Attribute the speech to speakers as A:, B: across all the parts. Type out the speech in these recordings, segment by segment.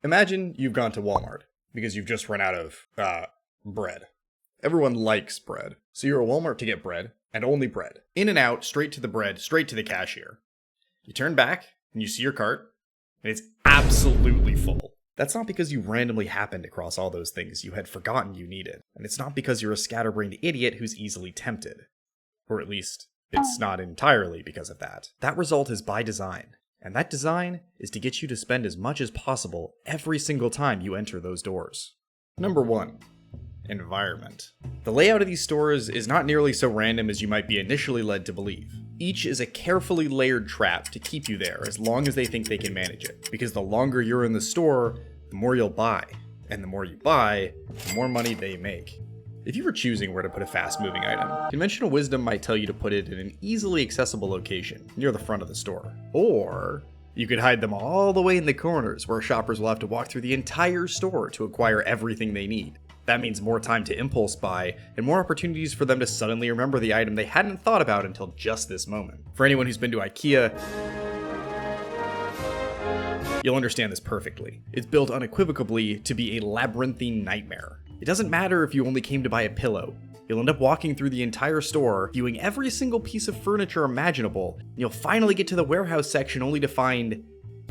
A: Imagine you've gone to Walmart because you've just run out of, bread. Everyone likes bread, so you're at Walmart to get bread, and only bread. In and out, straight to the bread, straight to the cashier. You turn back, and you see your cart, and it's absolutely full. That's not because you randomly happened across all those things you had forgotten you needed, and it's not because you're a scatterbrained idiot who's easily tempted. Or at least, it's not entirely because of that. That result is by design. And that design is to get you to spend as much as possible every single time you enter those doors. Number 1. Environment. The layout of these stores is not nearly so random as you might be initially led to believe. Each is a carefully layered trap to keep you there as long as they think they can manage it. Because the longer you're in the store, the more you'll buy. And the more you buy, the more money they make. If you were choosing where to put a fast-moving item, conventional wisdom might tell you to put it in an easily accessible location, near the front of the store. Or you could hide them all the way in the corners, where shoppers will have to walk through the entire store to acquire everything they need. That means more time to impulse buy, and more opportunities for them to suddenly remember the item they hadn't thought about until just this moment. For anyone who's been to IKEA, you'll understand this perfectly. It's built unequivocally to be a labyrinthine nightmare. It doesn't matter if you only came to buy a pillow. You'll end up walking through the entire store, viewing every single piece of furniture imaginable, and you'll finally get to the warehouse section only to find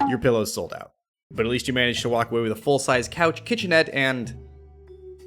A: your pillows sold out. But at least you managed to walk away with a full-size couch, kitchenette, and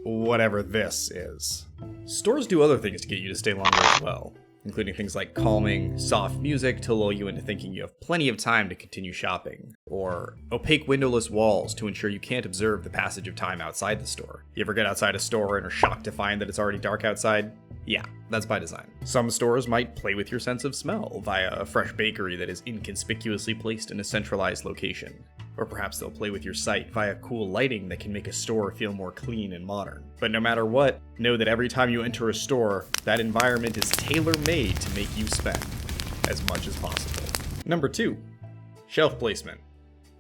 A: whatever this is. Stores do other things to get you to stay longer as well, including things like calming, soft music to lull you into thinking you have plenty of time to continue shopping, or opaque windowless walls to ensure you can't observe the passage of time outside the store. You ever get outside a store and are shocked to find that it's already dark outside? Yeah, that's by design. Some stores might play with your sense of smell via a fresh bakery that is inconspicuously placed in a centralized location. Or perhaps they'll play with your sight via cool lighting that can make a store feel more clean and modern. But no matter what, know that every time you enter a store, that environment is tailor-made to make you spend as much as possible. Number 2. Shelf placement.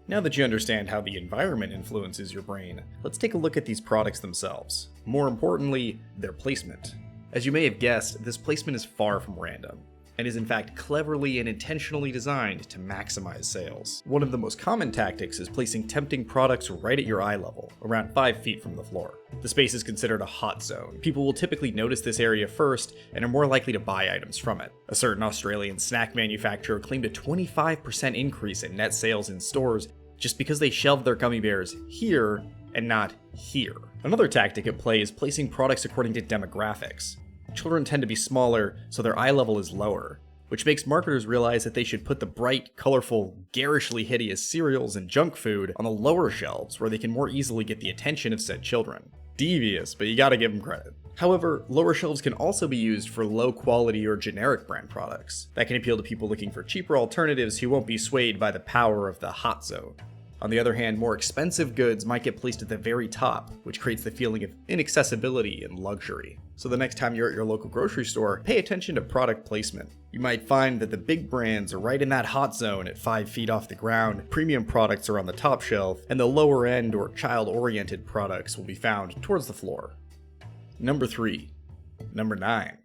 A: Now that you understand how the environment influences your brain, let's take a look at these products themselves. More importantly, their placement. As you may have guessed, this placement is far from random, and is in fact cleverly and intentionally designed to maximize sales. One of the most common tactics is placing tempting products right at your eye level, around 5 feet from the floor. The space is considered a hot zone. People will typically notice this area first and are more likely to buy items from it. A certain Australian snack manufacturer claimed a 25% increase in net sales in stores just because they shelved their gummy bears here and not here. Another tactic at play is placing products according to demographics. Children tend to be smaller, so their eye level is lower, which makes marketers realize that they should put the bright, colorful, garishly hideous cereals and junk food on the lower shelves where they can more easily get the attention of said children. Devious, but you gotta give them credit. However, lower shelves can also be used for low quality or generic brand products. That can appeal to people looking for cheaper alternatives who won't be swayed by the power of the hot zone. On the other hand, more expensive goods might get placed at the very top, which creates the feeling of inaccessibility and luxury. So the next time you're at your local grocery store, pay attention to product placement. You might find that the big brands are right in that hot zone at 5 feet off the ground, premium products are on the top shelf, and the lower end or child-oriented products will be found towards the floor. Number 3. Number 9.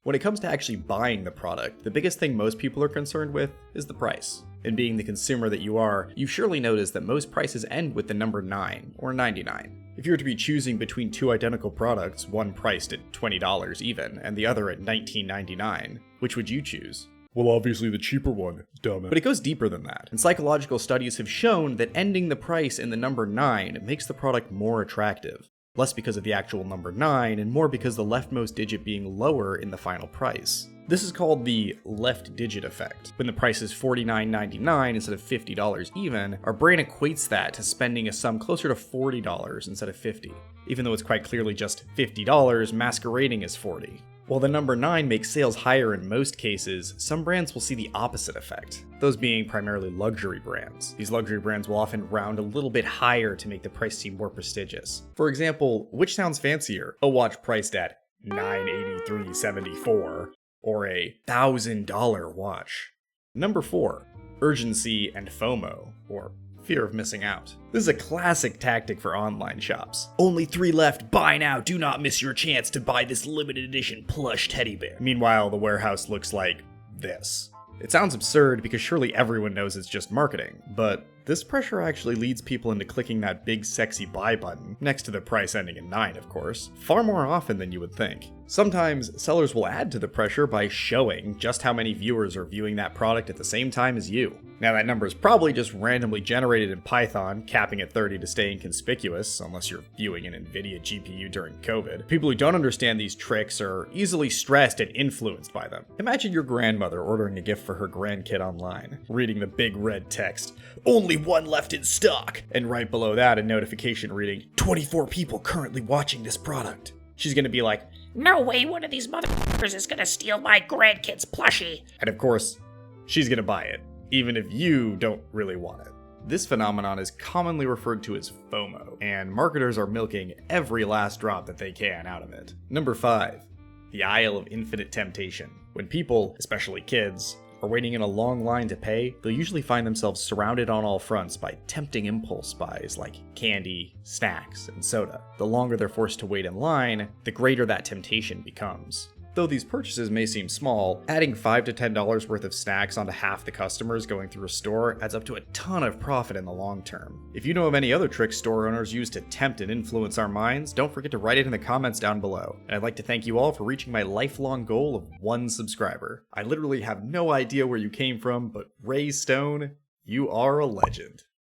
A: When it comes to actually buying the product, the biggest thing most people are concerned with is the price. And being the consumer that you are, you've surely noticed that most prices end with the number 9 or 99. If you were to be choosing between two identical products, one priced at $20 even, and the other at $19.99, which would you choose? Well, obviously the cheaper one, dumbass. But it goes deeper than that, and psychological studies have shown that ending the price in the number 9 makes the product more attractive. Less because of the actual number 9, and more because the leftmost digit being lower in the final price. This is called the left digit effect. When the price is $49.99 instead of $50 even, our brain equates that to spending a sum closer to $40 instead of $50, even though it's quite clearly just $50 masquerading as $40. While the number 9 makes sales higher in most cases, some brands will see the opposite effect, those being primarily luxury brands. These luxury brands will often round a little bit higher to make the price seem more prestigious. For example, which sounds fancier? A watch priced at $983.74 or a $1,000 watch? Number 4. Urgency and FOMO, or fear of missing out. This is a classic tactic for online shops. Only 3 left, buy now, do not miss your chance to buy this limited edition plush teddy bear. Meanwhile, the warehouse looks like this. It sounds absurd because surely everyone knows it's just marketing, but This pressure actually leads people into clicking that big sexy buy button, next to the price ending in 9 of course, far more often than you would think. Sometimes, sellers will add to the pressure by showing just how many viewers are viewing that product at the same time as you. Now that number is probably just randomly generated in Python, capping at 30 to stay inconspicuous, unless you're viewing an NVIDIA GPU during COVID. People who don't understand these tricks are easily stressed and influenced by them. Imagine your grandmother ordering a gift for her grandkid online, reading the big red text, "Only one left in stock," and right below that a notification reading, "24 people currently watching this product." She's gonna be like,
B: "No way one of these motherfuckers is gonna steal my grandkid's plushie."
A: and of course, she's gonna buy it, even if you don't really want it. This phenomenon is commonly referred to as FOMO, and marketers are milking every last drop that they can out of it. Number 5, the aisle of infinite temptation. When people, especially kids, are waiting in a long line to pay, they'll usually find themselves surrounded on all fronts by tempting impulse buys like candy, snacks, and soda. The longer they're forced to wait in line, the greater that temptation becomes. Though these purchases may seem small, adding $5 to $10 worth of snacks onto half the customers going through a store adds up to a ton of profit in the long term. If you know of any other tricks store owners use to tempt and influence our minds, don't forget to write it in the comments down below. And I'd like to thank you all for reaching my lifelong goal of 1 subscriber. I literally have no idea where you came from, but Ray Stone, you are a legend.